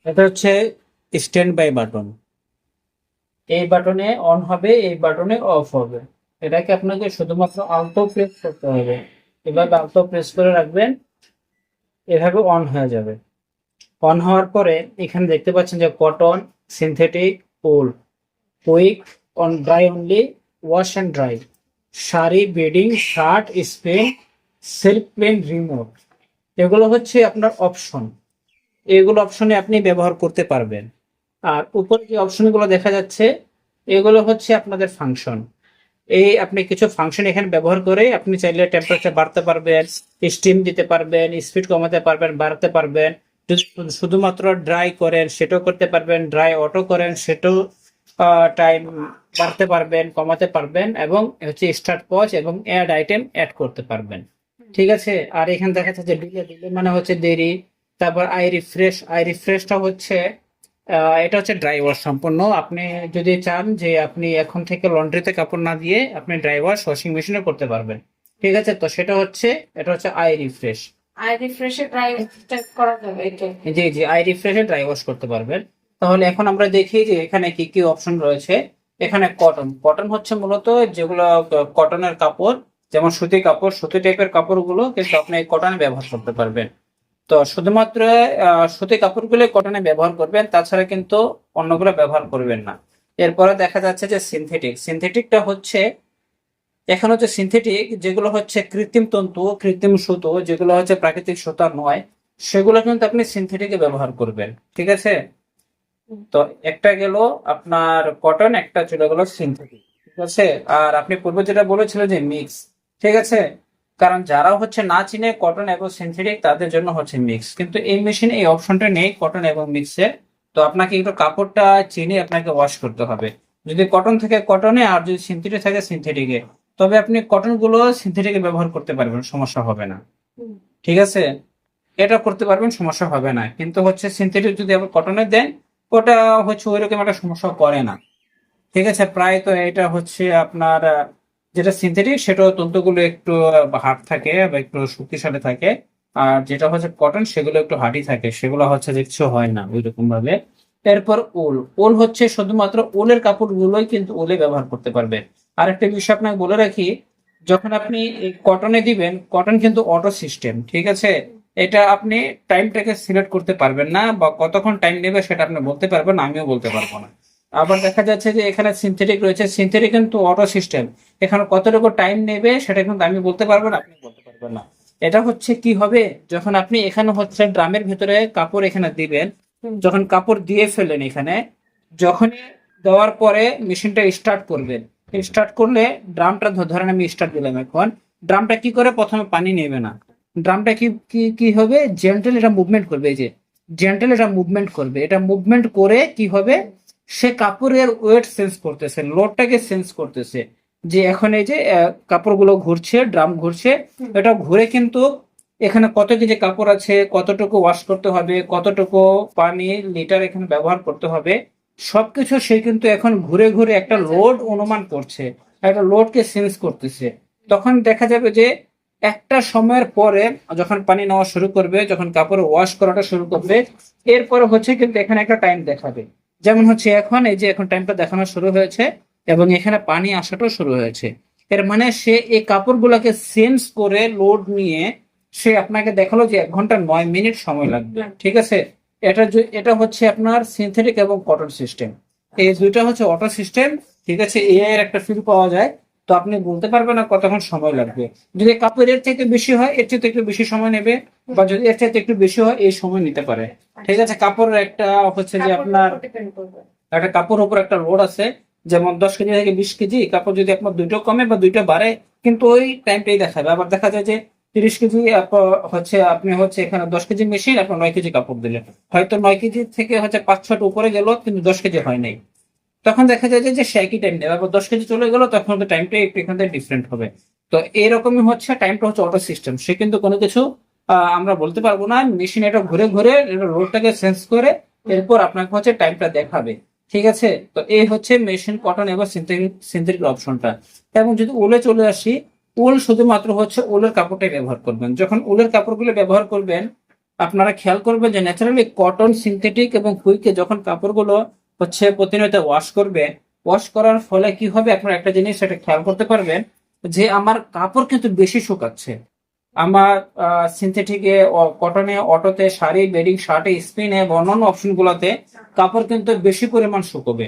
এটা হচ্ছে stand by button. এই বাটনে অন হবে, এই বাটনে অফ হবে। এটাকে আপনাকে শুধুমাত্র আলতো প্রেস করতে হবে। এভাবে আলতো প্রেস করে রাখবেন, এভাবে অন হয়ে যাবে। অন হওয়ার পরে এখানে দেখতে পাচ্ছেন যে cotton, synthetic, wool, quick, on dry only, wash and dry, sari, bedding, shirt, spin, silk plain, remote. এগুলো হচ্ছে আপনার অপশন। এগুলো অপশনে আপনি ব্যবহার করতে পারবেন। আর উপরে যে অপশনগুলো দেখা যাচ্ছে, এগুলো হচ্ছে আপনাদের ফাংশন। এই আপনি কিছু ফাংশন এখানে ব্যবহার করে আপনি চাইলে টেম্পারেচার বাড়তে পারবেন, স্টিম দিতে পারবেন, স্পিড কমাতে পারবেন, বাড়াতে পারবেন। যদি শুধুমাত্র ড্রাই করেন সেটাও করতে পারবেন, ড্রাই অটো করেন সেটাও টাইম বাড়তে পারবেন, কমাতে পারবেন, এবং হচ্ছে স্টার্ট পজ এবং অ্যাড আইটেম অ্যাড করতে পারবেন। ঠিক আছে। আর এখানে দেখা যাচ্ছে যে ডিলে, ডিলে মানে হচ্ছে দেরি। তারপর আই রিফ্রেশ, আই রিফ্রেশটা হচ্ছে এটা হচ্ছে ড্রাই ওয়াশ সম্পূর্ণ। আপনি যদি চান যে আপনি এখন থেকে লন্ড্রিতে কাপড় না দিয়ে আপনি ড্রাই ওয়াশ ওয়াশিং মেশিনে করতে পারবেন। ঠিক আছে, তো সেটা হচ্ছে, এটা হচ্ছে আই রিফ্রেশ। আই রিফ্রেশে ট্রাই করা যাবে এটা। জি জি, আই রিফ্রেশে ড্রাই ওয়াশ করতে পারবেন। তাহলে এখন আমরা দেখি যে এখানে কি কি অপশন রয়েছে। এখানে কটন, কটন হচ্ছে মূলত যেগুলো কটনের কাপড়, যেমন সুতি কাপড়, সুতি টাইপের কাপড়গুলো কিন্তু আপনি কটনে ব্যবহার করতে পারবেন। তো শুধুমাত্র সুতি কাপড়গুলো কটনে ব্যবহার করবেন, তাছাড়া কিন্তু অন্যগুলো ব্যবহার করবেন না। এরপরে দেখা যাচ্ছে যে সিনথেটিক, সিনথেটিকটা হচ্ছে, এখন হচ্ছে সিনথেটিক যেগুলো হচ্ছে কৃত্রিম তন্তু, কৃত্রিম সুতো, যেগুলো হচ্ছে প্রাকৃতিক সুতা নয়, সেগুলো কিন্তু আপনি সিনথেটিকে ব্যবহার করবেন। ঠিক আছে। তো একটা গেল আপনার কটন, একটা চলে গেল সিনথেটিক। ঠিক আছে। আর আপনি পূর্বে যেটা বলেছিলেন যে মিক্স, ঠিক আছে, কারণ যারা হচ্ছে না চিনে কটন এবং সিনথেটিক তাদের জন্য হচ্ছে মিক্স, কিন্তু এই মেশিনে এই অপশনটা নেই কটন এবং মিক্সের। তো আপনাকে একটু কাপড়টা চিনে আপনাকে ওয়াশ করতে হবে। যদি কটন থাকে কটনে, আর যদি সিনথেটিক থাকে সিনথেটিকে, তবে আপনি কটন গুলো সিনথেটিকে ব্যবহার করতে পারবেন, সমস্যা হবে না। ঠিক আছে, এটা করতে পারবেন, সমস্যা হবে না। কিন্তু হচ্ছে সিনথেটিক যদি আপনি কটনে দেন, ওটা হচ্ছে ওইরকম একটা সমস্যা করে না। ঠিক আছে, প্রায় তো এটা হচ্ছে আপনার যেটা সিনথেটিক সেটাও তন্তুগুলো একটু হার্ড থাকে বা একটু শক্তিশালী থাকে। আর যেটা হচ্ছে কটন সেগুলো একটু হার্ডি থাকে, সেগুলো হচ্ছে যে কিছু হয় না ওই রকম ভাবে। এরপর উল, উল হচ্ছে শুধুমাত্র উলের কাপড়গুলোই কিন্তু উলে ব্যবহার করতে পারবে। আর একটা বিষয় আপনাকে বলে রাখি, যখন আপনি কটনে দিবেন, কটন কিন্তু অটো সিস্টেম। ঠিক আছে, এটা আপনি টাইমটাকে সিলেক্ট করতে পারবেন না, বা কতক্ষণ টাইম নেবে সেটা আপনি বলতে পারবেন না, আমিও বলতে পারবো না। আবার দেখা যাচ্ছে যে এখানে সিনথেটিক রয়েছে, সিনথেটিক কিন্তু অটো সিস্টেম, এখানে কতটুকু টাইম নেবে সেটা কিন্তু আমি বলতে পারবো না, আপনি বলতে পারবেন না। এটা হচ্ছে কি হবে, যখন আপনি এখানে হচ্ছে ড্রামের ভিতরে কাপড় এখানে দিবেন, যখন কাপড় দিয়ে ফেলেন এখানে, যখনই দেওয়ার পরে মেশিনটা স্টার্ট করবেন, স্টার্ট করলে ড্রামটা ধরেন আমি স্টার্ট দিলাম, এখন ড্রামটা কি করে, প্রথমে পানি নেবে না, ড্রামটা কি কি কি হবে, জেন্টাল এটা মুভমেন্ট করবে। এই যে জেন্টাল এটা মুভমেন্ট করবে, এটা মুভমেন্ট করে কি হবে, সে কাপড়ের ওয়েট সেন্স করতেছে, লোডটাকে সেন্স করতেছে, যে এখন এই যে কাপড়গুলো ঘুরছে, ড্রাম ঘুরছে, এটা ঘুরে কিন্তু এখানে কত কেজি কাপড় আছে, কতটুকু ওয়াশ করতে হবে, কতটুকু পানি লিটার এখানে ব্যবহার করতে হবে, সবকিছু সে কিন্তু এখন ঘুরে ঘুরে একটা লোড অনুমান করছে, একটা লোডকে সেন্স করতেছে। তখন দেখা যাবে যে একটা সময়ের পরে যখন পানি নেওয়া শুরু করবে, যখন কাপড় ওয়াশ করাটা শুরু করবে, এরপরে হচ্ছে কিন্তু এখানে একটা টাইম দেখাবে। যেমন হচ্ছে এখন এই যে এখন টাইমটা দেখানো শুরু হয়েছে, এবং এখানে পানি আসাটাও শুরু হয়েছে। এর মানে সে এই কাপড়গুলোকে সেন্স করে লোড নিয়ে সে আপনাকে দেখালো যে 1 ঘন্টা 9 মিনিট সময় লাগবে। ঠিক আছে, এটা হচ্ছে আপনার সিনথেটিক এবং কটন সিস্টেম। এই দুইটা হচ্ছে অটো সিস্টেম। ঠিক আছে, এআই এর একটা ফিল পাওয়া যায়। তো আপনি বলতে পারবেন না কতক্ষণ সময় লাগবে। যদি কাপড় এর থেকে বেশি হয়, এর চেয়ে একটু বেশি সময় নেবে, বা যদি এর চাইতে একটু বেশি হয়, এই সময় নিতে পারে। ঠিক আছে, কাপড়ের একটা হচ্ছে যে আপনার একটা কাপড় উপর একটা লোড আছে, যেমন 10 কেজি থেকে 20 কেজি কাপড়, যদি আপনার দুইটা কমে বা দুইটা বাড়ে, কিন্তু ওই টাইমটাই দেখাবে। আবার দেখা যায় যে 30 কেজি হচ্ছে আপনি হচ্ছে এখানে 10 কেজি মেশিন, আপনার 9 কেজি কাপড় দিলেন, হয়তো 9 কেজি থেকে হচ্ছে 5-6টা উপরে গেল, কিন্তু 10 কেজি হয় নাই। তখন দেখা যায় যে সে একই টাইম নেবে। আবার 10 কেজি চলে গেল, তখন তো টাইমটা একটু এখান থেকে ডিফারেন্ট হবে। তো এরকমই হচ্ছে, টাইমটা হচ্ছে অটো সিস্টেম, সে কিন্তু কোনো কিছু আমরা বলতে পারবো না, মেশিন এটা ঘুরে ঘুরে এটা রোডটাকে সেন্স করে এরপর আপনাকে হচ্ছে টাইমটা দেখাবে। ঠিক আছে, তো এই হচ্ছে মেশিন কটন এবং সিনথেটিক সিনথেটিক অপশনটা। এবং যদি উলে চলে আসি, উল শুধুমাত্র হচ্ছে উলের কাপড়টাই ব্যবহার করবেন। যখন উলের কাপড়গুলো ব্যবহার করবেন, আপনারা খেয়াল করবেন যে ন্যাচারালি কটন, সিনথেটিক এবং কুইকে যখন কাপড়গুলো হচ্ছে প্রতিনিয়ত ওয়াশ করবে, ওয়াশ করার ফলে কি হবে, আপনারা একটা জিনিস সেটা খেয়াল করতে পারবেন যে আমার কাপড় কিন্তু বেশি শুকাচ্ছে। আমার সিনথেটিকে, কটনে, অটোতে, শাড়ি, বেডিং, শার্টে, স্পিনে বা অন্যান্য অপশন গুলোতে কাপড় কিন্তু বেশি পরিমাণ শুকোবে,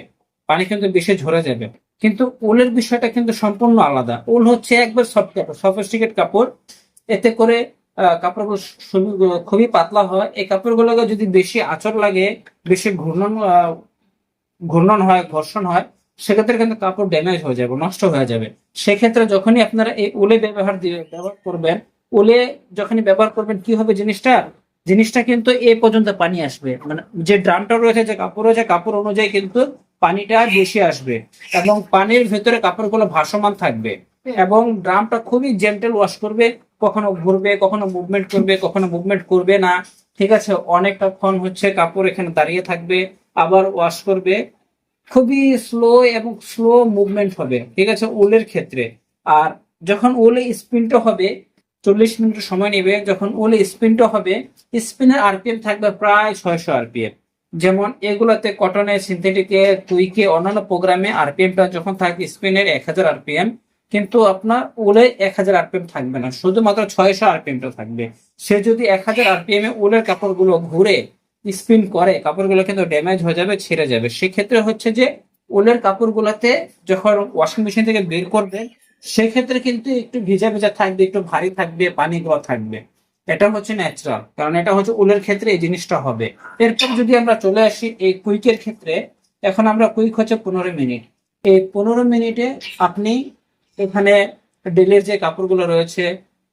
পানি কিন্তু বেশি ঝরে যাবে। কিন্তু উলের বিষয়টা কিন্তু সম্পূর্ণ আলাদা। উল হচ্ছে একবার সফট কাপড়, সফিস্টিকেট কাপড়। এতে করে কাপড়গুলো খুবই পাতলা হয়। এই কাপড়গুলোকে যদি বেশি আঁচড় লাগে, বেশি ঘূর্ণন হয়, ঘর্ষণ হয়, সেক্ষেত্রে কিন্তু কাপড় ড্যামেজ হয়ে যাবে, নষ্ট হয়ে যাবে। সেক্ষেত্রে যখনই আপনারা এই উলে ব্যবহার করবেন, উলে যখনই ব্যবহার করবেন কি হবে, জিনিসটা জিনিসটা কিন্তু এ পর্যন্ত পানি আসবে, মানে যে ড্রামটা রয়েছে, যে কাপড় রয়েছে, কাপড় অনুযায়ী কিন্তু পানিটা বেশি আসবে এবং পানির ভেতরে কাপড়গুলো ভাসমান থাকবে। এবং ড্রামটা খুবই জেন্টেল ওয়াশ করবে, কখনো ঘুরবে, কখনো মুভমেন্ট করবে, কখনো মুভমেন্ট করবে না। ঠিক আছে, অনেকটাক্ষণ হচ্ছে কাপড় এখানে দাঁড়িয়ে থাকবে, আবার ওয়াশ করবে। খুবই স্লো এবং স্লো মুভমেন্ট হবে, ঠিক আছে, উলের ক্ষেত্রে। আর যখন উলে স্পিনটা হবে, 40 মিনিট সময় নেবে। যখন উলে স্পিনটা হবে, স্পিনের আরপিএম থাকবে প্রায় 600 আরপিএম। যেমন এগুলোতে, কটনে, সিনথেটিকে, কুইকে, অন্যান্য প্রোগ্রামে আরপিএমটা যখন থাকে স্পিনের 1000 আরপিএম, কিন্তু আপনার উলে 1000 আরপিএম থাকবে না, শুধুমাত্র 600 আরপিএমটা থাকবে। সে যদি 1000 আরপিএম এ উলের কাপড়গুলো ঘুরে স্পিন করে, কাপড়গুলো কিন্তু ড্যামেজ হয়ে যাবে, ছিঁড়ে যাবে। সেক্ষেত্রে হচ্ছে যে উলের কাপড়গুলোতে যখন ওয়াশিং মেশিন থেকে বের করবেন, সেক্ষেত্রে কিন্তু একটু ভিজা ভিজা থাকবে, একটু ভারী থাকবে, পানিগুলো থাকবে। এটা হচ্ছে ন্যাচারাল, কারণ এটা হচ্ছে উলের ক্ষেত্রে এই জিনিসটা হবে। এরপর যদি আমরা চলে আসি এই কুইকের ক্ষেত্রে, এখন আমরা কুইক হচ্ছে 15 মিনিট। এই 15 মিনিটে আপনি এখানে ডেলির যে কাপড়গুলো রয়েছে,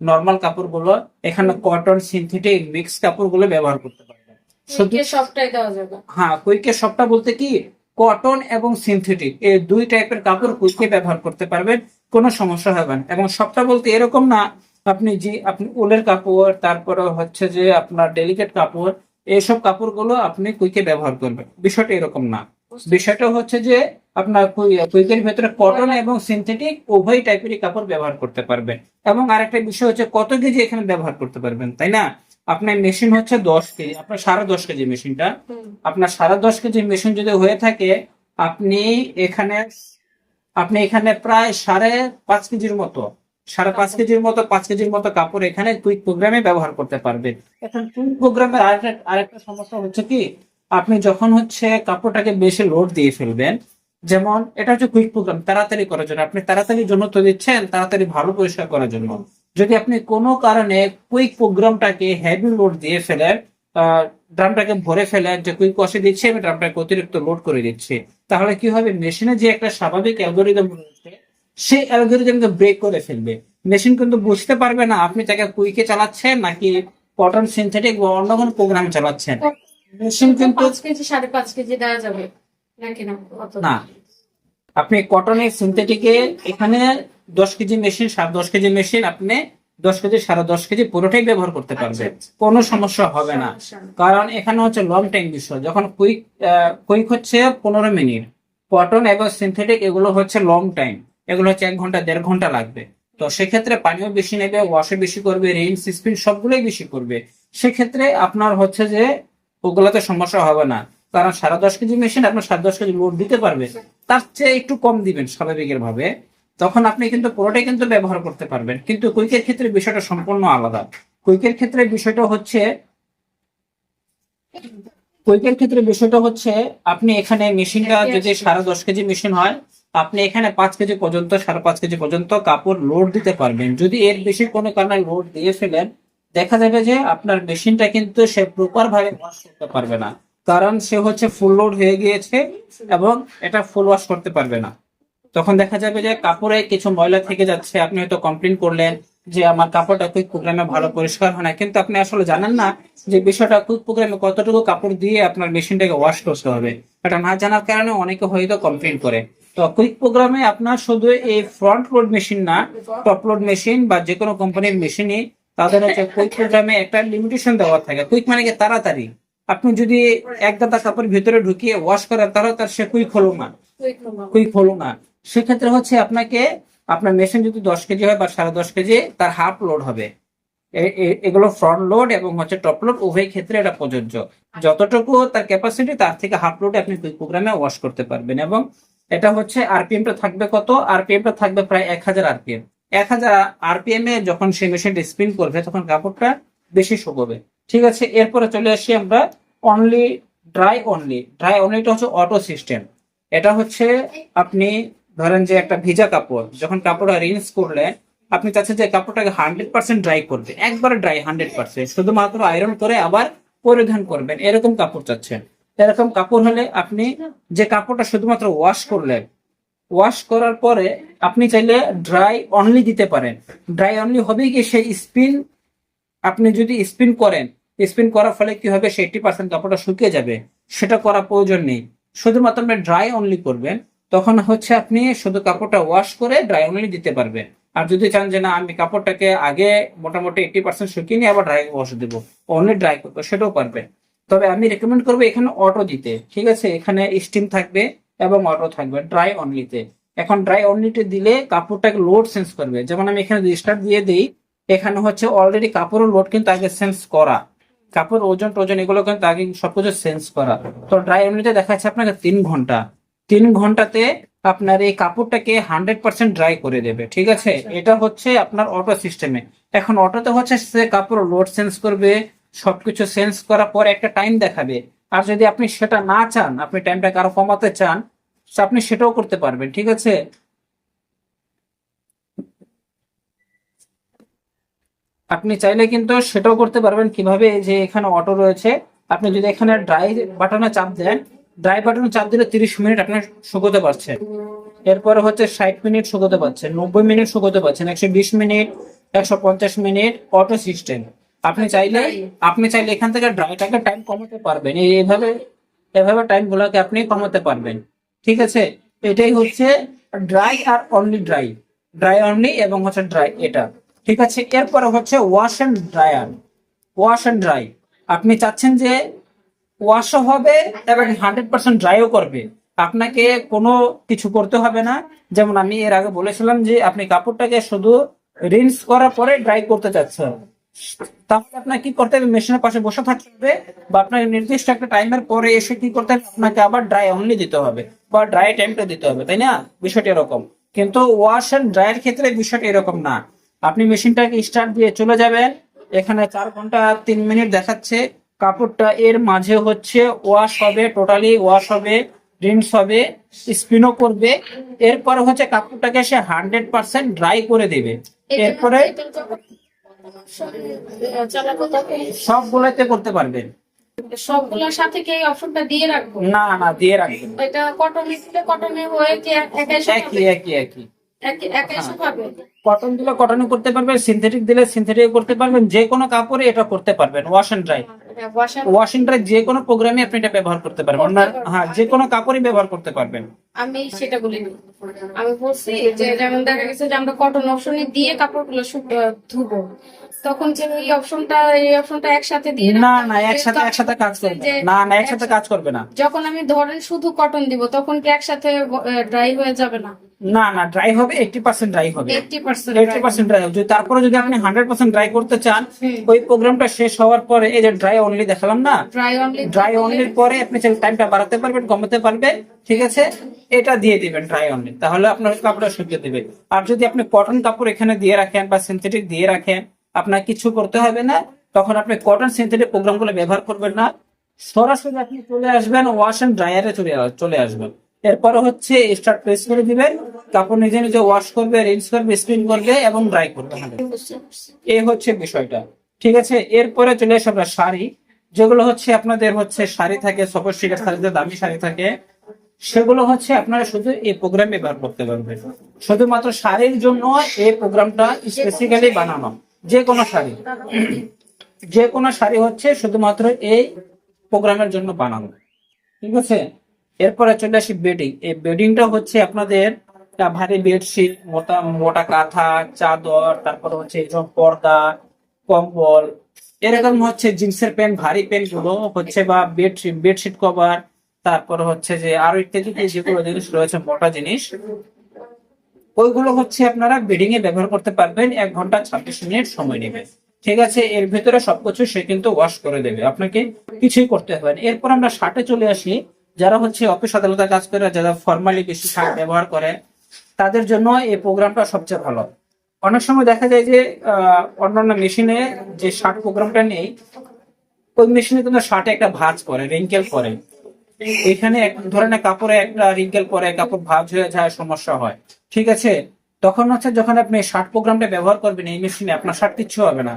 নর্মাল কাপড়গুলো, এখানে কটন, সিনথেটিক, মিক্স কাপড়গুলো ব্যবহার করতে পারবেন। শুধু সবটাই দেওয়া যাবে। হ্যাঁ, কুইকের সবটা বলতে কি, কটন এবং সিনথেটিক এই দুই টাইপের কাপড় কুইকে ব্যবহার করতে পারবেন, কোনো সমস্যা হবে না। এবং সবটা বলতে এরকম না আপনি উলের কাপড়, তারপরে হচ্ছে যে আপনার ডেলিকেট কাপড়, এইসব কাপড়গুলো আপনি কুইকে ব্যবহার করবেন, বিষয়টা এরকম না। বিষয়টা হচ্ছে যে আপনার কুইকের ভেতরে কটন এবং সিনথেটিক উভয় টাইপেরই কাপড় ব্যবহার করতে পারবেন। এবং আরেকটা বিষয় হচ্ছে কত কেজি এখানে ব্যবহার করতে পারবেন, তাই না? আপনার মেশিন হচ্ছে 10 কেজি, আপনার 10.5 কেজি মেশিনটা। আপনার 10.5 কেজি মেশিন যদি হয়ে থাকে, আপনি এখানে আপনি এখানে প্রায় 5.5 কেজির মতো, 5.5 কেজির মতো, 5 কেজির মতো কাপড় এখানে কুইক প্রোগ্রামে ব্যবহার করতে পারবেন। এখন কুইক প্রোগ্রামের আরেকটা সমস্যা হচ্ছে কি, আপনি যখন হচ্ছে কাপড়টাকে বেশি লোড দিয়ে ফেলবেন, যেমন এটা হচ্ছে কুইক প্রোগ্রাম, তাড়াতাড়ি করার জন্য, আপনি তাড়াতাড়ির জন্য তো দিচ্ছেন, তাড়াতাড়ি ভালো পরিষ্কার করার জন্য। যদি আপনি কোনো কারণে কুইক প্রোগ্রামটাকে হেভি লোড দিয়ে ফেলেন, ড্রামটাকে ভরে ফেলেন যে কুইক ওয়াশে দিচ্ছে, আমি ড্রামটাকে অতিরিক্ত লোড করে দিচ্ছি, তাহলে কি হবে, মেশিনে যে একটা স্বাভাবিক অ্যালগোরিদম রয়েছে, সেই অ্যালগোরিদমকে ব্রেক করে ফেলবে। মেশিন কিন্তু বুঝতে পারবে না আপনি তাকে কুইকে চালাচ্ছেন নাকি কটন, সিনথেটিক বা অন্য কোনো প্রোগ্রাম চালাচ্ছেন। মেশিন কিন্তু 5 কেজি 5.5 কেজি দেওয়া যাবে নাকি না? না, আপনি কটনে, সিনথেটিকে এখানে 10 কেজি মেশিন, 10 কেজি মেশিন, আপনি 10 কেজি, 10.5 কেজি পুরোটাই ব্যবহার করতে পারবেন, কোনো সমস্যা হবে না। কারণ এখানে হচ্ছে লং টাইম বিষয়। যখন কুইক হচ্ছে 15 মিনিট, কটন এবং সিনথেটিক এগুলো হচ্ছে লং টাইম, এগুলো হচ্ছে 1 ঘন্টা 1.5 ঘন্টা লাগবে। তো সেক্ষেত্রে পানিও বেশি নেবে, ওয়াশে বেশি করবে, রেঞ্জ, স্পিন সবগুলোই বেশি করবে। সেক্ষেত্রে আপনার হচ্ছে যে ওগুলোতে সমস্যা হবে না, কারণ 10.5 কেজি মেশিন আপনার 10.5 কেজি লোড দিতে পারবে, তার চেয়ে একটু কম দিবেন স্বাভাবিকের ভাবে, তখন আপনি কিন্তু পুরোটাই কিন্তু ব্যবহার করতে পারবেন। কিন্তু কুইকের ক্ষেত্রে বিষয়টা সম্পূর্ণ আলাদা। কুইকের ক্ষেত্রে বিষয়টা হচ্ছে কুইকের ক্ষেত্রে বিষয়টা হচ্ছে আপনি এখানে মেশিনটা যদি 10.5 কেজি মেশিন হয়, আপনি এখানে 5 কেজি পর্যন্ত, 5.5 কেজি পর্যন্ত কাপড় লোড দিতে পারবেন। যদি এর বেশি কোনো কারণে লোড দিয়ে ফেলেন, দেখা যাবে যে আপনার মেশিনটা কিন্তু সে প্রপার ভাবে ওয়াশ করতে পারবে না, কারণ সে হচ্ছে ফুল লোড হয়ে গিয়েছে এবং এটা ফুল ওয়াশ করতে পারবে না। তখন দেখা যাবে যে কাপড়ে কিছু ময়লা থেকে যাচ্ছে, আপনি হয়তো কমপ্লেন করলেন যে আমার কাপড়টা কুইক প্রোগ্রামে ভালো পরিষ্কার হয় না, কিন্তু আপনি আসলে জানেন না যে বিষয়টা কুইক প্রোগ্রামে কতটুকু কাপড় দিয়ে আপনার মেশিনটাকে ওয়াশ করতে হবে। এটা না জানার কারণে অনেকে হয়তো কমপ্লেন করে। তো কুইক প্রোগ্রামে আপনার শুধু এই ফ্রন্ট লোড মেশিন না, টপ লোড মেশিন বা যে কোনো কোম্পানির মেশিনই তাদের হচ্ছে কুইক প্রোগ্রামে একটা লিমিটেশন দেওয়া থাকে। কুইক মানে কি, তাড়াতাড়ি। আপনি যদি এক গাদা কাপড় ভিতরে ঢুকিয়ে ওয়াশ করেন, তাহলে তার সে কুইক হলো না। সেক্ষেত্রে হচ্ছে আপনাকে, আপনার মেশিন যদি 10 কেজি হয় বা 10.5 কেজি, তার হাফ লোড হবে। এগুলো ফ্রন্ট লোড এবং হচ্ছে টপ লোড উভয় ক্ষেত্রে এটা প্রযোজ্য। যতটুকু তার ক্যাপাসিটি তার থেকে হাফ লোডে আপনি কুইক প্রোগ্রামে ওয়াশ করতে পারবেন। এবং এটা হচ্ছে আরপিএমটা থাকবে কত, আরপিএমটা থাকবে প্রায় 1000 আরপিএম। 1000 আরপিএম এ যখন সেই মেশিনটা স্পিন করবে তখন কাপড়টা বেশি শুকোবে। ঠিক আছে, এরপরে চলে আসি আমরা অনলি ড্রাই অনলি। ড্রাই অনলিটা হচ্ছে অটো সিস্টেম। এটা হচ্ছে আপনি ধরেন যে একটা ভিজা কাপড়, যখন কাপড়টা রিন্স করলেন আপনি চাচ্ছেন যে কাপড়টাকে 100% ড্রাই করবে, একবারে ড্রাই 100%, শুধুমাত্র আয়রন করে আবার পরিধান করবেন, এরকম কাপড় চাচ্ছেন। এরকম কাপড় হলে আপনি যে কাপড়টা শুধুমাত্র ওয়াশ করলেন, ওয়াশ করার পরে আপনি চাইলে ড্রাই অনলি দিতে পারেন। ড্রাই অনলি হবে কি, সেই স্পিন আপনি যদি স্পিন করেন, স্পিন করার ফলে কি হবে, সেই 80% কাপড়টা শুকিয়ে যাবে, সেটা করা প্রয়োজন নেই। শুধুমাত্র আপনি ড্রাই অনলি করবেন, তখন হচ্ছে আপনি শুধু কাপড়টা ওয়াশ করে ড্রাই অনলি দিতে পারবেন। আর যদি চান যে না আমি কাপড়টাকে আগে মোটামুটি 80% শুকিয়ে নিয়ে আবার ড্রাই ওয়াশ দেবো, অনলি ড্রাই করবো, সেটাও পারবেন। তবে আমি রেকমেন্ড করবো এখানে অটো দিতে। ঠিক আছে, এখানে স্টিম থাকবে এবং অটো থাকবে ড্রাই অনলিতে। এখন ড্রাই অনলিতে দিলে কাপড়টাকে লোড সেন্স করবে। যেমন আমি এখানে রেজিস্টার দিয়ে দিই, এখানে হচ্ছে অলরেডি কাপড়ের লোড কিন্তু আগে সেন্স করা, কাপড় ওজন টোজন এগুলো কিন্তু আগে সবকিছু সেন্স করা। তো ড্রাই অনলিতে দেখা যাচ্ছে আপনাকে 3 ঘন্টা, 3 ঘন্টাতে আপনার এই কাপড়টাকে 100% ড্রাই করে দেবে। ঠিক আছে, এটা হচ্ছে আপনার অটো সিস্টেমে। এখন অটোতে হচ্ছে সে কাপড় লোড সেন্স করবে, সবকিছু সেন্স করার পর একটা টাইম দেখাবে। আর যদি আপনি সেটা না চান, আপনি টাইমটাকে আরো কমাতে চান, তো আপনি সেটাও করতে পারবেন। ঠিক আছে, আপনি চাইলে কিন্তু সেটাও করতে পারবেন। কিভাবে, এই যে এখানে অটো রয়েছে, আপনি যদি এখানে ড্রাই বাটনে চাপ দেন, ড্রাই বাটনে চাপ দিলে 30 মিনিট আপনি শুকোতে পারছেন। এরপরে হচ্ছে 60 মিনিট শুকোতে পারছেন, 90 মিনিট শুকোতে পারছেন, 120 মিনিট, 150 মিনিট, অটো সিস্টেম। আপনি চাইলে এখান থেকে ড্রাইটাকে টাইম কমাতে পারবেন। এইভাবে এভাবে টাইম গুলোকে আপনি কমাতে পারবেন। ঠিক আছে, এটাই হচ্ছে ড্রাই আর অনলি ড্রাই, ড্রাই অনলি এবং হচ্ছে ড্রাই এটা। ঠিক আছে, এরপরে হচ্ছে wash and dryer. Wash and dry, আপনি চাচ্ছেন যে ওয়াশও হবে এবং 100% ড্রাইও করবে, আপনাকে কোনো কিছু করতে হবে না। যেমন আমি এর আগে বলেছিলাম যে আপনি কাপড়টাকে শুধু রিন্স করার পরে ড্রাই করতে চাচ্ছেন, তাহলে আপনাকে কি করতে হবে, মেশিনের পাশে বসে থাকতে হবে, বা আপনাকে নির্দিষ্ট একটা টাইমের পরে এসে কি করতে হবে, আপনাকে আবার ড্রাই অনলি দিতে হবে বা ড্রাই টাইমটা দিতে হবে, তাই না? বিষয়টা এরকম। কিন্তু ওয়াশ এন্ড ড্রাইয়ের ক্ষেত্রে বিষয়টা এরকম না। আপনি মেশিনটাকে স্টার্ট দিয়ে চলে যাবেন, এখানে 4 ঘন্টা 3 মিনিট দেখাচ্ছে, কাপড়টা এর মাঝে হচ্ছে ওয়াশ হবে, টোটালি ওয়াশ হবে, রিন্স হবে, স্পিনও করবে। এরপরে হচ্ছে কাপড়টাকে সে 100% ড্রাই করে দেবে। এরপরে চালাবো তখন সবগুলোতে করতে পারবেন। সবগুলোর সাথে কি এই অপশনটা দিয়ে রাখবো? না না, দিয়ে রাখবেন। এটা কটনে দিলে কটনে হয়ে কি একাই একই একই একই। একাই হ্যাঁ, শুকাবে? কটন দিলে কটনে করতে পারবেন, সিনথেটিক দিলে সিনথেটিক করতে পারবেন, যে কোনো কাপড়ে এটা করতে পারবেন। Wash and dry, wash and dry যে কোনো প্রোগ্রামে আপনি এটা ব্যবহার করতে পারবেন না। হ্যাঁ, যে কোনো কাপড়ই ব্যবহার করতে পারবেন। আমি সেটা বলিনি, আমি বলছি যে যেমন দেখা গেছে যে আমরা কটন অপশনে দিয়ে কাপড়গুলো ধুবো, তখন যে এই অপশনটা একসাথে দিয়ে না রাখতে না, হবে। একসাথে যেহেতু একসাথে কাজ করবে যে না, না একসাথে কাজ করবে না। যখন আমি ধরেন শুধু কটন দিব তখন কি একসাথে ড্রাই হয়ে যাবে না? না না, ড্রাই হবে, 80% ড্রাই হবে, 80% 80% ড্রাই হবে। তারপরে যদি আপনি 100% ড্রাই করতে চান, হুম। ওই প্রোগ্রামটা শেষ হওয়ার পরে এই যে ড্রাই অনলি দেখালাম না, ড্রাই অনলি ড্রাই অনলির পরে আপনি টাইমটা বাড়াতে পারবেন, কমাতে পারবেন। ঠিক আছে, এটা দিয়ে দিবেন ড্রাই অনলি, তাহলে আপনার কাপড়টা শুকিয়ে দেবে। আর যদি আপনি কটন কাপড় এখানে দিয়ে রাখেন বা সিনথেটিক দিয়ে রাখেন, আপনার কিছু করতে হবে না। তখন আপনি কটন সিনথেটিক প্রোগ্রামগুলো ব্যবহার করবেন না, সরাসরি আপনি চলে আসবেন ওয়াশ এন্ড ড্রায়ারে চলে আসবেন। এরপরে হচ্ছে স্টার্ট প্রেস করে দিবেন, কাপড় নিজে নিজে ওয়াশ করবে, রিন্স করবে, স্পিন করবে এবং ড্রাই করবে। এই হচ্ছে বিষয়টা। ঠিক আছে, এরপরে চলে আসবে আপনার শাড়ি, যেগুলো হচ্ছে আপনাদের হচ্ছে শাড়ি থাকে, সফিস্টিকেটেড শাড়িতে দামি শাড়ি থাকে, সেগুলো হচ্ছে আপনারা শুধু এই প্রোগ্রাম ব্যবহার করতে পারবেন। শুধুমাত্র শাড়ির জন্য এই প্রোগ্রামটা স্পেসিক্যালি বানানো। যে কোনো শাড়ি, যে কোনো শাড়ি হচ্ছে শুধুমাত্র এই প্রোগ্রামের জন্য বানানো। ঠিক আছে, এরপরে চলে আসি বেডিং। এই বেডিংটা হচ্ছে আপনাদের ভারী বেডশিট, মোটা মোটা কাঁথা, চাদর, তারপর হচ্ছে এইসব পর্দা, কম্বল, এরকম হচ্ছে জিন্সের প্যান্ট, ভারী প্যান্ট গুলো হচ্ছে, বা বেডশিট কভার, তারপর হচ্ছে যে আরো ইত্যাদি যেগুলো জিনিস রয়েছে মোটা জিনিস, ওইগুলো হচ্ছে আপনারা বেডিং এ ব্যবহার করতে পারবেন। 1 ঘন্টা 26 মিনিট সময় নেবে। ঠিক আছে, এর ভিতরে সবকিছু সে কিন্তু ওয়াশ করে দেবে, আপনাকে কিছুই করতে হবে না। এরপর আমরা শার্টে চলে আসি। যারা হচ্ছে অফিস আদালতে কাজ করে, যারা ফর্মালি বেশি শার্ট ব্যবহার করে, তাদের জন্য এই প্রোগ্রামটা সবচেয়ে ভালো। অনেক সময় দেখা যায় যে অন্যান্য মেশিনে যে শার্ট প্রোগ্রামটা নেই, ওই মেশিনে কিন্তু শার্টে একটা ভাঁজ পড়ে, রিঙ্কেল পড়ে। এখানে এক ধরনের কাপড়ে একটা রিঙ্কেল পরে, কাপড় ভাঁজ হয়ে যায়, সমস্যা হয়। ঠিক আছে, তখন হচ্ছে যখন আপনি শার্ট প্রোগ্রামটা ব্যবহার করবেন এই মেশিনে, আপনার শার্ট কিচ্ছু হবে না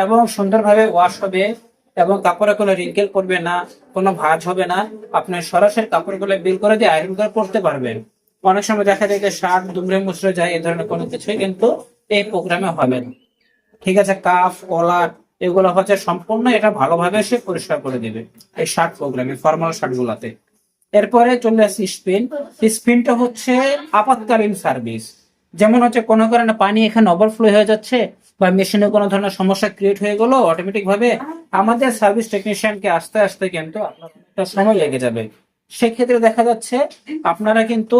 এবং সুন্দরভাবে ওয়াশ হবে এবং কাপড়ে কোনো রিঙ্কেল পড়বে না, কোনো ভাঁজ হবে না। আপনি সরাসরি কাপড়গুলো বের করে দিয়ে আয়রন করে পরতে পারবেন। অনেক সময় দেখা যায় যে শার্ট দুমড়ে মুচড়ে যায়, এই ধরনের কোনো কিছুই কিন্তু এই প্রোগ্রামে হবে না। ঠিক আছে, কাফ কলার এগুলো হচ্ছে সম্পূর্ণ এটা ভালোভাবে সে পরিষ্কার করে দিবে এই শার্ট প্রোগ্রামে, ফর্মাল শার্ট গুলাতে। এরপরে চলে আসছে স্পিন। স্পিনটা হচ্ছে আপাতকালীন সার্ভিস। যেমন হচ্ছে কোনো কারণে পানি এখানে ওভারফ্লো হয়ে যাচ্ছে বা মেশিনে কোনো ধরনের সমস্যা ক্রিয়েট হয়ে গেল, অটোমেটিক ভাবে আমাদের সার্ভিস টেকনিশিয়ানকে আসতে আসতে কিন্তু আপনার একটা সময় লেগে যাবে। সেক্ষেত্রে দেখা যাচ্ছে আপনারা কিন্তু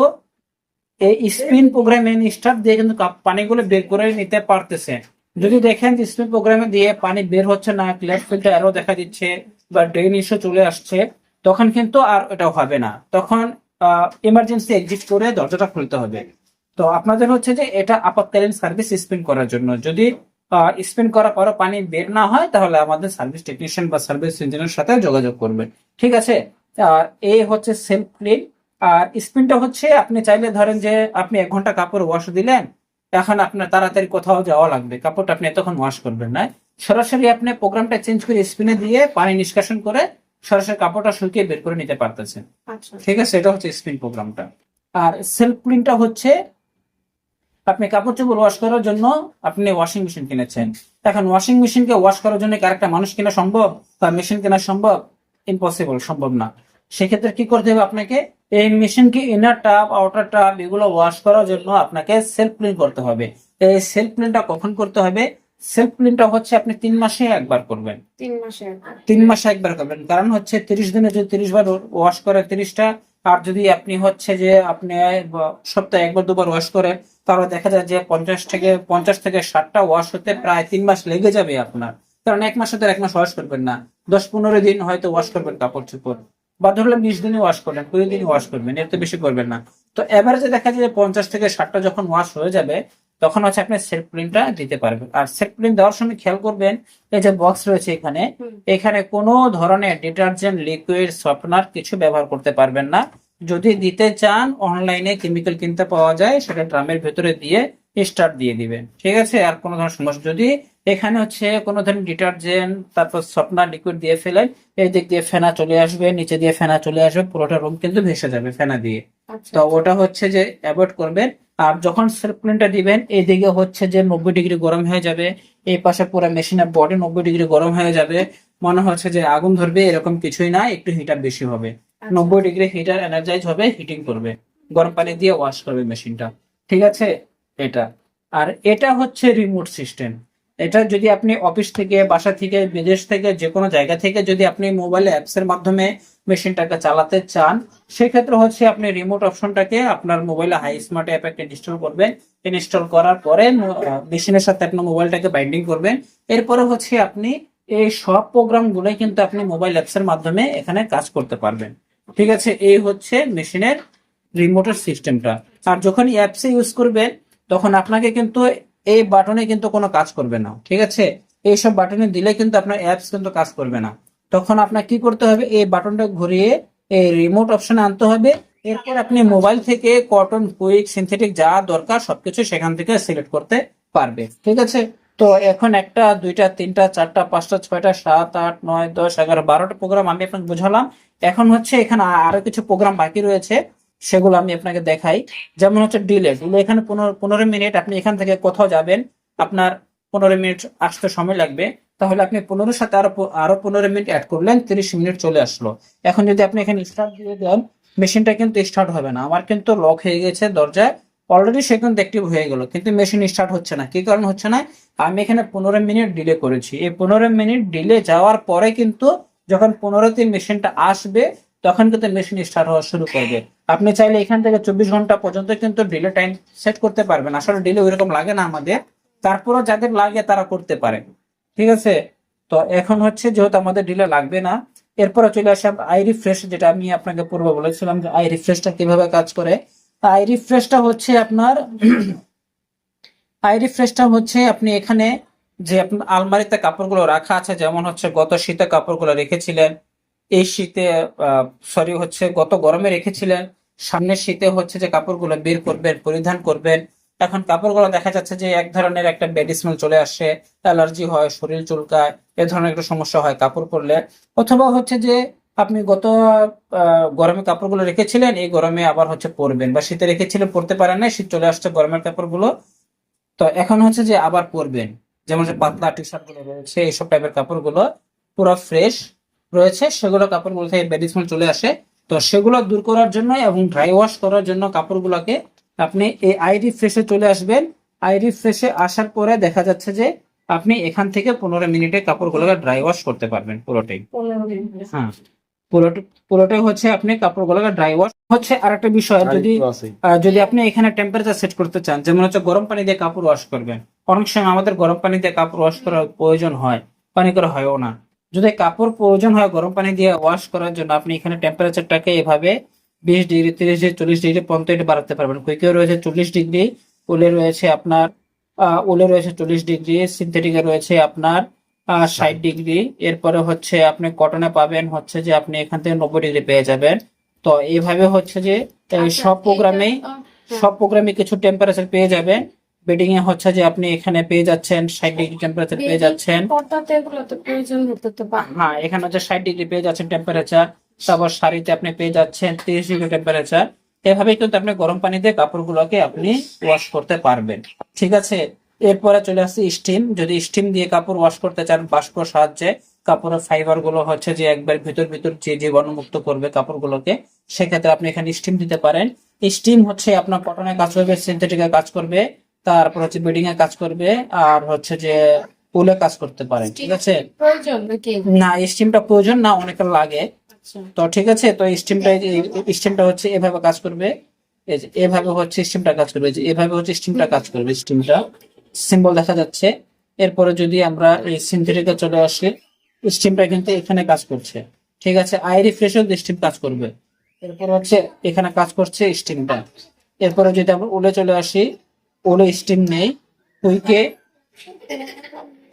এই স্পিন প্রোগ্রামে স্টার্ট দিয়ে কিন্তু পানিগুলো বের করে নিতে পারতেছে। যদি দেখেন যে স্পিন প্রোগ্রামে দিয়ে পানি বের হচ্ছে না, ক্লিয়ার ফিল্টার এরো দেখা দিচ্ছে বা ড্রেন ইস্যু চলে আসছে, তখন কিন্তু আর এটা হবে না। তখন ইমার্জেন্সি এক্সিট করে দরজাটা খুলতে হবে। তো আপনাদের হচ্ছে যে এটা আপাতকালীন সার্ভিস স্পিন করার জন্য। যদি স্পিন করার পরও পানি বের না হয়, তাহলে আমাদের সার্ভিস টেকনিশিয়ান বা সার্ভিস ইঞ্জিনিয়ারের সাথে যোগাযোগ করবেন। ঠিক আছে, এই হচ্ছে সেলফ ক্লিন। আর স্পিনটা হচ্ছে আপনি চাইলে ধরেন যে আপনি 1 ঘন্টা কাপড় ওয়াশ দিলেন, এখন আপনার তাড়াতাড়ি কোথাও যাওয়া লাগবে, কাপড়টা আপনি এতক্ষণ ওয়াশ করবেন না, সরাসরি আপনি প্রোগ্রামটা চেঞ্জ করে স্পিনে দিয়ে পানি নিষ্কাশন করে সরাসরি কাপড়টা শুকিয়ে বের করে নিতে পারতেছেন। আচ্ছা। ঠিক আছে, এটা হচ্ছে স্পিন প্রোগ্রামটা। আর সেলফ ক্লিনটা হচ্ছে আপনি কাপড় চোপড় ওয়াশ করার জন্য আপনি ওয়াশিং মেশিন কিনেছেন। এখন ওয়াশিং মেশিনকে ওয়াশ করার জন্য কি আরেকটা মানুষ কেনা সম্ভব বা মেশিন কেনা সম্ভব? ইম্পসিবল, সম্ভব না। সেক্ষেত্রে কি করতে হবে আপনাকে? এই মেশিনকে ইনার টাব আউটার টাব এগুলো ওয়াশ করার জন্য আপনাকে সেলফ ক্লিন করতে হবে। এই সেলফ ক্লিনটা কখন করতে হবে? সেলফ ক্লিনটা হচ্ছে আপনি 3 মাসে একবার করবেন। 3 মাসে একবার। 3 মাসে একবার করবেন, কারণ হচ্ছে 30 দিনে যদি 30 বার ওয়াশ করে 30টা, আর যদি আপনি হচ্ছে যে আপনি সপ্তাহে 1 বার 2 বার ওয়াশ করে, তাহলে দেখা যায় যে 50 থেকে 60টা ওয়াশ হতে প্রায় 3 মাস লেগে যাবে আপনার। কারণ 1 মাসে তো 1 মাস ওয়াশ করবেন না, 10-15 দিন হয়তো ওয়াশ করবেন কাপড় চোপড়, বা ধরলাম 20 দিনে ওয়াশ করবেন, 20 দিনে ওয়াশ করবেন, এর তো বেশি করবেন না। তো এভারেজে দেখা যায় যে 50 থেকে 60টা যখন ওয়াশ হয়ে যাবে, তখন হচ্ছে আপনি সেলফ ক্লিনটা দিতে পারবেন। আর সেলফ ক্লিন দেওয়ার সময় খেয়াল করবেন, এই যে বক্স রয়েছে এখানে, এখানে কোনো ধরনের ডিটারজেন্ট, লিকুইড, সফটনার কিছু ব্যবহার করতে পারবেন না। যদি দিতে চান, অনলাইনে কেমিক্যাল কিনতে পাওয়া যায়, সেটা ড্রামের ভেতরে দিয়ে স্টার্ট দিয়ে দিবেন। ঠিক আছে, আর কোনো ধরনের সমস্যা যদি এখানে হচ্ছে কোনো ধরনের ডিটারজেন্ট তারপর সফটনার লিকুইড দিয়ে ফেলেন, এই দিক দিয়ে ফেনা চলে আসবে, নিচে দিয়ে ফেনা চলে আসবে, পুরোটা রুম কিন্তু ভেসে যাবে ফেনা দিয়ে। আচ্ছা। তো ওটা হচ্ছে যে অ্যাভয়েড করবেন। আর যখন সেলফ ক্লিনটা দিবেন, এইদিকে হচ্ছে যে 90 ডিগ্রি গরম হয়ে যাবে, এই পাশে পুরো মেশিনের বডি 90 ডিগ্রি গরম হয়ে যাবে, মনে হচ্ছে যে আগুন ধরবে, এরকম কিছুই না, একটু হিটার বেশি হবে। 90 ডিগ্রি হিটার এনার্জাইজ হবে, হিটিং করবে, গরম পানি দিয়ে ওয়াশ করবে মেশিনটা। ঠিক আছে, এটা। আর এটা হচ্ছে রিমোট সিস্টেম। এটা যদি আপনি অফিস থেকে, বাসা থেকে, বিদেশ থেকে, যে কোনো জায়গা থেকে যদি আপনি মোবাইলে অ্যাপস এর মাধ্যমে মেশিনটাকে চালাতে চান, সেক্ষেত্রে হচ্ছে আপনি রিমোট অপশনটাকে আপনার মোবাইলে হাই স্মার্ট অ্যাপ একটা ইনস্টল করবেন। ইনস্টল করার পরে মেশিনের সাথে আপনার মোবাইলটাকে বাইন্ডিং করবেন। এরপরে হচ্ছে আপনি এই সব প্রোগ্রাম গুলোই কিন্তু আপনি মোবাইল অ্যাপস এর মাধ্যমে এখানে কাজ করতে পারবেন। ঠিক আছে, এই হচ্ছে মেশিনের রিমোটের সিস্টেমটা। আর যখন অ্যাপস ইউজ করবেন, তখন আপনাকে কিন্তু এই বাটনে কিন্তু কোনো কাজ করবে না। ঠিক আছে, এইসব বাটনে দিলে কিন্তু আপনার অ্যাপস কিন্তু কাজ করবে না। তখন আপনার কি করতে হবে? এই বাটনটা ঘুরিয়ে এই রিমোট অপশনে আনতে হবে। এরপর আপনি মোবাইল থেকে কটন, কুইক, সিনথেটিক যা দরকার সবকিছু সেখান থেকে সিলেক্ট করতে পারবে। ঠিক আছে, তো এখন 1টা 2টা 3টা 4টা 5টা 6টা 7 8 9 10 11 12টা প্রোগ্রাম আমি আপনাকে বুঝালাম। এখন হচ্ছে এখানে আরো কিছু প্রোগ্রাম বাকি রয়েছে, সেগুলো আমি আপনাকে দেখাই। যেমন হচ্ছে ডিলে। এখানে 15 মিনিট আপনি এখান থেকে কোথাও যাবেন, আপনার 15 মিনিট আসতে সময় লাগবে, তাহলে আপনি 15-এর সাথে আরো 15 মিনিট অ্যাড করলেন, 30 মিনিট চলে আসলো। এখন যদি আপনি এখানে স্টার্ট দিয়ে দেন, মেশিনটা কিন্তু স্টার্ট হবে না। আমার কিন্তু লক হয়ে গেছে দরজায়, অলরেডি সে কিন্তু অ্যাক্টিভ হয়ে গেল, কিন্তু মেশিন স্টার্ট হচ্ছে না। কি কারণ হচ্ছে না? আমি এখানে 15 মিনিট ডিলে করেছি। এই 15 মিনিট ডিলে যাওয়ার পরে কিন্তু যখন 15তে মেশিনটা আসবে, তখন কিন্তু মেশিন স্টার্ট হওয়া শুরু করবে। আপনি চাইলে এখান থেকে 24 ঘন্টা পর্যন্ত কিন্তু ডিলে টাইম সেট করতে পারবেন। আসলে ডিলে ওইরকম লাগে না আমাদের, তারপরও যাদের লাগে তারা করতে পারে। ঠিক আছে। তো এখন হচ্ছে যেহেতু আমাদের ডিলে লাগবে না, এরপরে চলে আসে আই রিফ্রেশ, যেটা আমি আপনাকে পূর্বে বলেছিলাম যে আই রিফ্রেশটা কিভাবে কাজ করে। আই রিফ্রেশটা হচ্ছে আপনার আই রিফ্রেশটা হচ্ছে আপনি এখানে যে আপনার আলমারিতে কাপড়গুলো রাখা আছে, যেমন হচ্ছে গত শীতে কাপড়গুলো রেখেছিলেন, এই শীতে সরি হচ্ছে গত গরমে রেখেছিলেন, সামনের শীতে হচ্ছে যে কাপড়গুলো বের করবেন, পরিধান করবেন। এখন কাপড়গুলো দেখা যাচ্ছে যে এক ধরনের একটা ব্যাড স্মেল চলে আসে, অ্যালার্জি হয়, শরীর চুলকায়, এ ধরনের একটা সমস্যা হয় কাপড় পরলে। অথবা হচ্ছে যে আপনি গত গরমে কাপড়গুলো রেখেছিলেন, এই গরমে আবার হচ্ছে পরবেন, বা শীতে রেখেছিলেন পরতে পারেন না, শীত চলে আসছে গরমের কাপড়গুলো, তো এখন হচ্ছে যে আবার পরবেন। যেমন যে পাতলা টি শার্ট গুলো রয়েছে, এইসব টাইপের কাপড়গুলো পুরো ফ্রেশ রয়েছে, সেগুলো কাপড়গুলো থেকে ব্যাড স্মেল চলে আসে। তো সেগুলো দূর করার জন্য এবং ড্রাই ওয়াশ করার জন্য কাপড়গুলোকে আপনি এই আইডি ফ্রেশে চলে আসবেন। আইডি ফ্রেশে আসার পরে দেখা যাচ্ছে যে আপনি এখান থেকে 15 মিনিটে কাপড়গুলোকে ড্রাই ওয়াশ করতে পারবেন পুরোটাই। 15 মিনিট। হ্যাঁ, পুরোটাই হচ্ছে আপনি কাপড়গুলোকে ড্রাই ওয়াশ হচ্ছে। আরেকটা বিষয়, যদি আপনি এখানে টেম্পারেচার সেট করতে চান, যেমন হচ্ছে গরম পানি দিয়ে কাপড় ওয়াশ করবেন, অনেক সময় আমাদের গরম পানি দিয়ে কাপড় ওয়াশ করার প্রয়োজন হয়, পানি করে হয়ও না। যদি কাপড় প্রয়োজন হয় গরম পানি দিয়ে ওয়াশ করার জন্য, আপনি এখানে টেম্পারেচারটাকে এভাবে 20 ডিগ্রি, 30 ডিগ্রি, 40 ডিগ্রি পর্যন্ত এটা বাড়াতে পারবেন। কুইকেও রয়েছে 40 ডিগ্রি, উলে রয়েছে আপনার 40 ডিগ্রি, সিনথেটিকে রয়েছে আপনার 60 ডিগ্রি। এরপরে হচ্ছে আপনি কটনে পাবেন হচ্ছে যে আপনি এখান থেকে 90 ডিগ্রি পেয়ে যাবেন। তো এইভাবে হচ্ছে যে এই আচ্ছা, সব প্রোগ্রামেই হ্যাঁ। সব প্রোগ্রামে কিছু টেম্পারেচার পেয়ে যাবেন। বেডিং এ হচ্ছে যে আপনি এখানে পেয়ে যাচ্ছেন 60 ডিগ্রি টেম্পারেচার পেয়ে যাচ্ছেন। পর্দাতে এগুলো তো প্রয়োজন হতে তো পারে। হ্যাঁ, এখানে হচ্ছে 60 ডিগ্রি পেয়ে যাচ্ছেন টেম্পারেচার। তারপর শাড়িতে আপনি পেয়ে যাচ্ছেন 30 ডিগ্রি টেম্পারেচার। এভাবে কিন্তু আপনি গরম পানি দিয়ে কাপড়গুলোকে আপনি ওয়াশ করতে পারবেন। ঠিক আছে। এরপরে চলে আসছে স্টিম। যদি স্টিম দিয়ে কাপড় ওয়াশ করতে চান বাষ্পর সাহায্যে, কাপড়ের ফাইবার গুলো হচ্ছে যে একবার ভিতর ভিতর যে জীবাণুমুক্ত করবে কাপড়গুলোকে, সেক্ষেত্রে আপনি এখানে স্টিম দিতে পারেন। স্টিম হচ্ছে আপনার কটনে কাজ করবে, সিনথেটিকে কাজ করবে, তারপর হচ্ছে বেডিং এ কাজ করবে, আর হচ্ছে যে উলে কাজ করতে পারেন। ঠিক আছে। প্রয়োজন নাকি? না, স্টিমটা প্রয়োজন না, অনেকের লাগে। আচ্ছা। তো ঠিক আছে, তো স্টিমটা হচ্ছে এভাবে কাজ করবে। এই যে এভাবে হচ্ছে স্টিমটা কাজ করবে, যে এভাবে হচ্ছে স্টিমটা কাজ করবে। স্টিমটা সিম্বল দেখা যাচ্ছে। এরপরে যদি আমরা এই সিনথেটিকে চলে আসি, স্টিমটা কিন্তু এখানে কাজ করছে। ঠিক আছে, আই রিফ্রেশও স্টিম কাজ করবে। এরপর হচ্ছে এখানে কাজ করছে স্টিমটা। এরপরে যদি আমরা উলে চলে আসি, উলে স্টিম নেই। কুইকে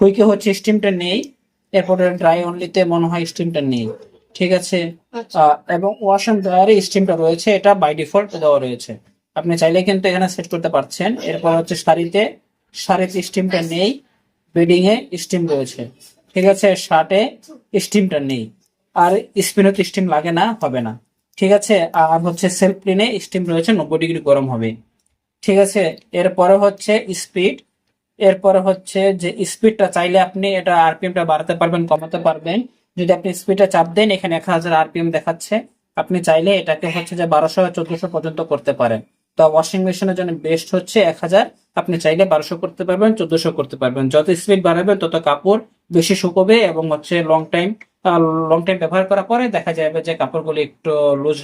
কুইকে হচ্ছে স্টিমটা নেই। এরপরে ড্রাই অনলিতে মনে হয় স্টিমটা নেই। ঠিক আছে। আচ্ছা। এবং ওয়াশ এন্ড ড্রায়ারে স্টিমটা রয়েছে, এটা বাই ডিফল্ট দেওয়া রয়েছে, আপনি চাইলে কিন্তু এখানে সেট করতে পারছেন। এরপর হচ্ছে শাড়িতে স্টিমটা নেই, বেডিং এ স্টিম রয়েছে। ঠিক আছে, শার্টে স্টিমটা নেই। আর স্পিনতে স্টিম লাগে না, হবে না। ঠিক আছে। আর হচ্ছে সেলফ ক্লিনে স্টিম রয়েছে, 90 ডিগ্রি গরম হবে। ঠিক আছে। এরপরে হচ্ছে স্পিড। এরপরে হচ্ছে যে স্পিডটা চাইলে আপনি এটা আরপিএমটা বাড়াতে পারবেন, কমাতে পারবেন। যদি আপনি স্পিডে চাপ দেন, এখানে 1000 আরপিএম দেখাচ্ছে, আপনি চাইলে এটাকে হচ্ছে যে 1200 1400 পর্যন্ত করতে পারেন। তো ওয়াশিং মেশিনের জন্য বেস্ট হচ্ছে 1000। আপনি চাইলে 1200 করতে পারবেন, 1400 করতে পারবেন। যত স্পিড বাড়াবেন তত কাপড় বেশি শুকোবে, এবং হচ্ছে লং টাইম ব্যবহার করার পরে দেখা যাবে যে কাপড়গুলো একটু লুজ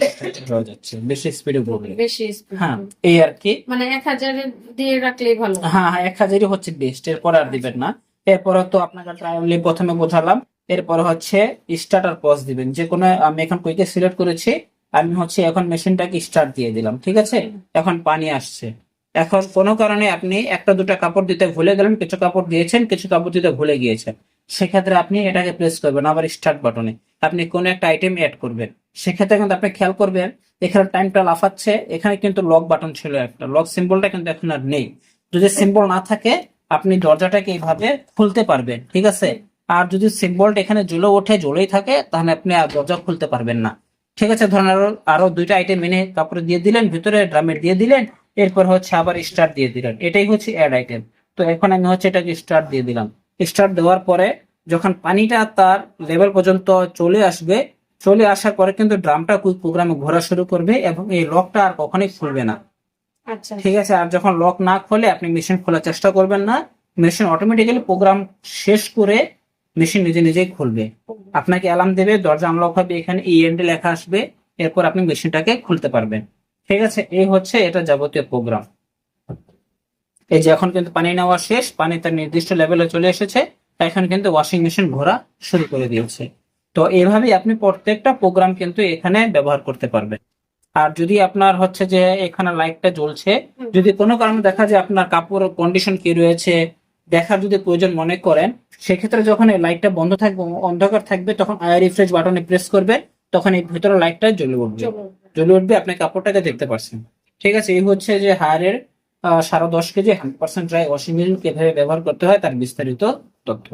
হয়ে যাচ্ছে, বেশি স্পিডে ঘুরবে। বেশি speed। হ্যাঁ, এই আর কি। মানে 1000 দিয়ে রাখলেই ভালো। হ্যাঁ হ্যাঁ, 1000ই হচ্ছে বেস্ট, এরপর আর দিবেন না। এরপরে তো আপনাকে ট্রাই অনলি প্রথমে বোঝালাম। এরপরে হচ্ছে স্টার্ট আর পজ দিবেন, যে কোনো আমি এখন কুইকে সিলেক্ট করেছি, আমি হচ্ছে এখন মেশিনটাকে স্টার্ট দিয়ে দিলাম। ঠিক আছে। এখন পানি আসছে। এখন কোনো কারণে আপনি একটা দুটা কাপড় দিতে ভুলে গেলেন, কিছু কাপড় দিয়েছেন, কিছু কাপড় দিতে ভুলে গিয়েছেন, সেক্ষেত্রে আপনি এটাকে প্রেস করবেন আবার স্টার্ট বাটনে, আপনি কোন একটা আইটেম অ্যাড করবেন। সেক্ষেত্রে কিন্তু আপনি খেয়াল করবেন এখানে টাইমটা লাফাচ্ছে, এখানে কিন্তু লক বাটন ছিল, একটা লক সিম্বলটা কিন্তু এখন আর নেই। যদি সিম্বল না থাকে, আপনি দরজাটাকে এইভাবে খুলতে পারবেন। ঠিক আছে। আর যদি সিম্বলটা এখানে জ্বলেই থাকে, তাহলে আপনি আর দরজা খুলতে পারবেন না। ঠিক আছে। ধরেন আরো দুইটা আইটেম এনে কাপড়ে দিয়ে দিলেন, ভিতরে ড্রামে দিয়ে দিলেন, এরপর হচ্ছে আবার স্টার্ট দিয়ে দিলেন, এটাই হচ্ছে অ্যাড আইটেম। তো এখন আমি হচ্ছে এটাকে স্টার্ট দিয়ে দিলাম। স্টার্ট দেওয়ার পরে যখন পানিটা তার লেভেল পর্যন্ত চলে আসবে, চলে আসার পরে কিন্তু ড্রামটা কুইক প্রোগ্রামে ঘোরা শুরু করবে, এবং এই লকটা আর কখনোই খুলবে না। আচ্ছা। ঠিক আছে। আর যখন লক না খোলে, আপনি মেশিন খোলার চেষ্টা করবেন না, মেশিন অটোমেটিক্যালি প্রোগ্রাম শেষ করে মেশিন নিজে নিজেই খুলবে। আপনাকে অ্যালার্ম দেবে, দরজা আনলক হবে, এখানে ইএনডি লেখা আসবে, এরপর আপনি মেশিনটাকে খুলতে পারবেন। ঠিক আছে। এই হচ্ছে এটা যাবতীয় প্রোগ্রাম। এই যে এখন কিন্তু পানি নেওয়া শেষ, পানি তার নির্দিষ্ট লেভেলে চলে এসেছে, এখন কিন্তু ওয়াশিং মেশিন ঘোরা শুরু করে দিয়েছে। তো এইভাবেই আপনি প্রত্যেকটা প্রোগ্রাম কিন্তু এখানে ব্যবহার করতে পারবেন। আর যদি আপনার হচ্ছে যে এখানে লাইটটা জ্বলছে, যদি কোনো কারণে দেখা যায় আপনার কাপড়ের কন্ডিশন কি রয়েছে দেখার যদি প্রয়োজন মনে করেন, সেক্ষেত্রে যখন এই লাইটটা বন্ধ থাকবে, অন্ধকার থাকবে, তখন আই রিফ্রেশ বাটনে প্রেস করবেন, তখন এই ভিতরে লাইটটা জ্বলে উঠবে। জ্বলে উঠবে, আপনি কাপড়টাকে দেখতে পারছেন। ঠিক আছে, এই হচ্ছে যে হায়ারের 10.5 কেজি 100% ড্রাই ওয়াশিং মেশিন কিভাবে ব্যবহার করতে হয় তার বিস্তারিত তথ্য।